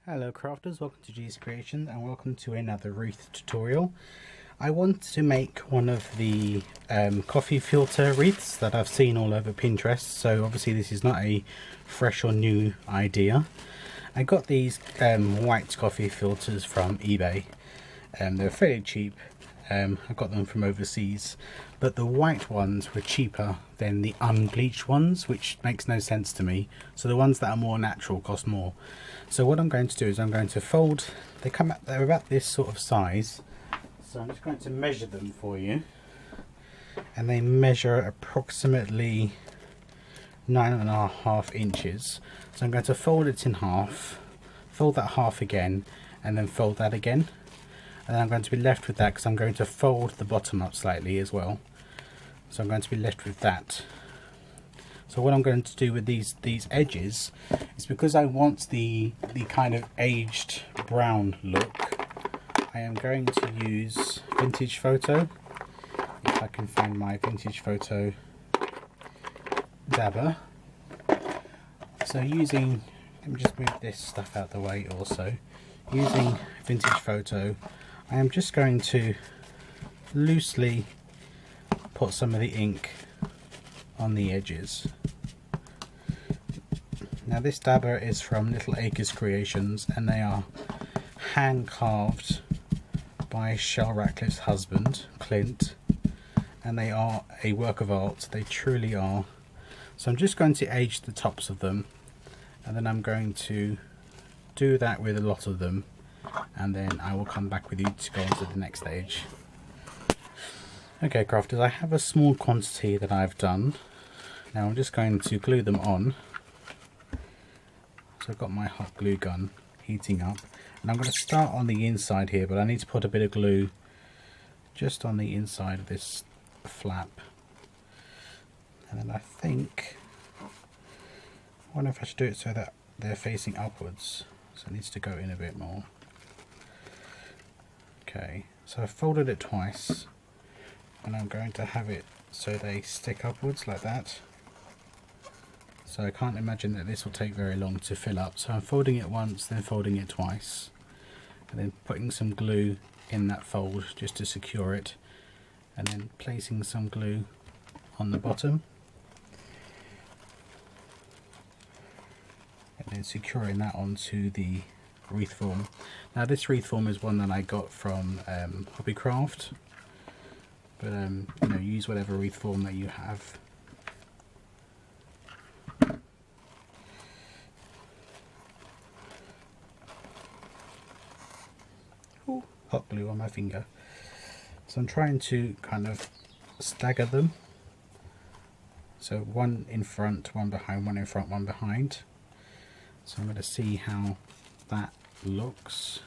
Hello crafters, welcome to G's Creations and welcome to another Wreath tutorial. I want to make one of the coffee filter wreaths that I've seen all over Pinterest, so obviously this is not a fresh or new idea. I got these white coffee filters from eBay. They're fairly cheap. I got them from overseas, but the white ones were cheaper than the unbleached ones, which makes no sense to me. So the ones that are more natural cost more. So what I'm going to do is I'm going to fold, they're about this sort of size, so I'm just going to measure them for you, and they measure approximately 9.5 inches. So I'm going to fold it in half, fold that half again, and then fold that again. And then I'm going to be left with that because I'm going to fold the bottom up slightly as well. So I'm going to be left with that. So what I'm going to do with these edges is, because I want the kind of aged brown look, I am going to use vintage photo. If I can find my vintage photo dabber. So let me just move this stuff out the way also. Using vintage photo, I am just going to loosely put some of the ink on the edges. Now this dabber is from Little Acres Creations and they are hand carved by Shell Ratcliffe's husband, Clint, and they are a work of art, they truly are. So I'm just going to age the tops of them, and then I'm going to do that with a lot of them, and then I will come back with you to go on to the next stage. Okay crafters, I have a small quantity that I've done. Now I'm just going to glue them on. So I've got my hot glue gun heating up, and I'm going to start on the inside here, but I need to put a bit of glue just on the inside of this flap. And then I wonder if I should do it so that they're facing upwards, so it needs to go in a bit more. Okay, so I've folded it twice, and I'm going to have it so they stick upwards like that. So I can't imagine that this will take very long to fill up. So I'm folding it once, then folding it twice, and then putting some glue in that fold just to secure it, and then placing some glue on the bottom, and then securing that onto the wreath form. Now this wreath form is one that I got from Hobbycraft, but you know, use whatever wreath form that you have. Ooh, hot glue on my finger. So I'm trying to kind of stagger them. So one in front, one behind, one in front, one behind. So I'm going to see how that looks.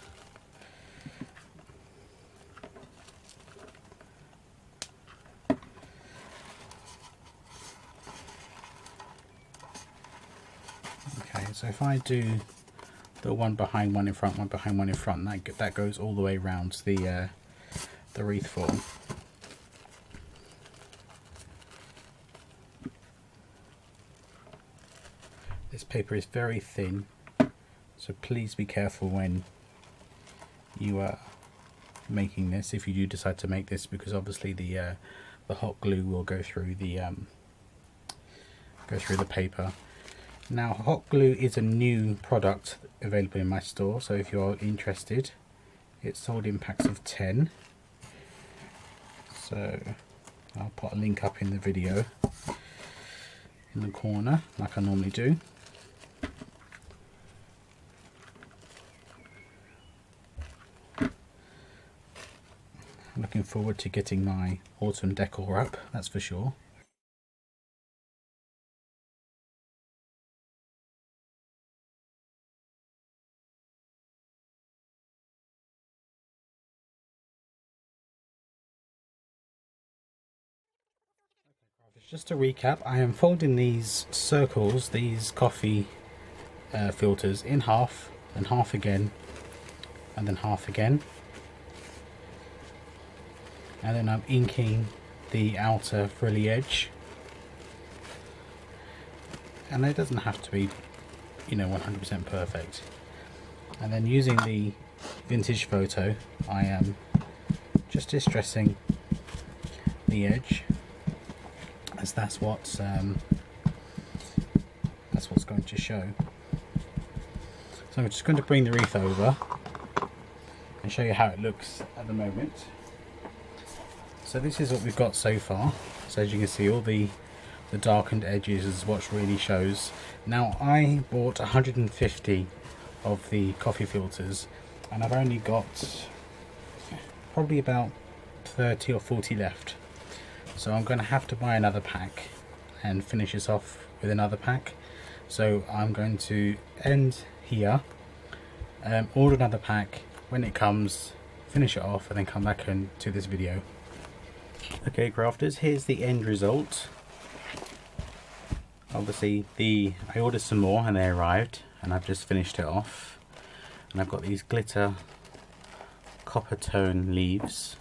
Okay, so if I do the one behind, one in front, one behind, one in front, that goes all the way around the wreath form. This paper is very thin, so please be careful when you are making this, if you do decide to make this, because obviously the hot glue will go through the paper. Now hot glue is a new product available in my store, so if you're interested, it's sold in packs of 10. So I'll put a link up in the video in the corner like I normally do. I'm looking forward to getting my autumn decor up, that's for sure. Just to recap, I am folding these circles, these coffee filters, in half, and half again, and then half again. And then I'm inking the outer frilly edge. And it doesn't have to be, you know, 100% perfect. And then using the vintage photo, I am just distressing the edge, as that's what's going to show. So I'm just going to bring the wreath over and show you how it looks at the moment. So this is what we've got so far. So as you can see, all the darkened edges is what really shows. Now I bought 150 of the coffee filters, and I've only got probably about 30 or 40 left. So I'm going to have to buy another pack and finish this off with another pack. So I'm going to end here, order another pack when it comes, finish it off, and then come back into this video. Okay crafters, here's the end result. Obviously I ordered some more and they arrived, and I've just finished it off, and I've got these glitter copper tone leaves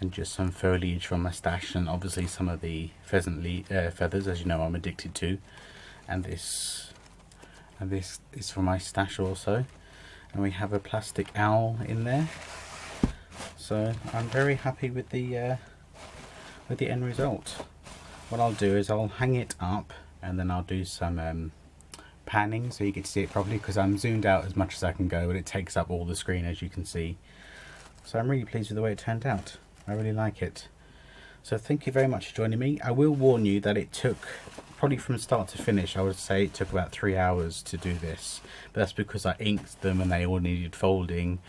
and just some foliage from my stash, and obviously some of the pheasant feathers, as you know I'm addicted to, and this is from my stash also, and we have a plastic owl in there. So I'm very happy with the end result. What I'll do is I'll hang it up, and then I'll do some panning so you can see it properly, because I'm zoomed out as much as I can go, but it takes up all the screen, as you can see. So I'm really pleased with the way it turned out. I really like it. So thank you very much for joining me. I will warn you that it took, probably from start to finish, I would say it took about 3 hours to do this, but that's because I inked them and they all needed folding,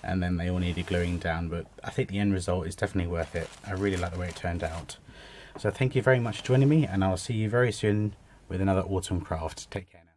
and then they all needed gluing down. But I think the end result is definitely worth it. I really like the way it turned out. So thank you very much for joining me, and I'll see you very soon with another autumn craft. Take care now.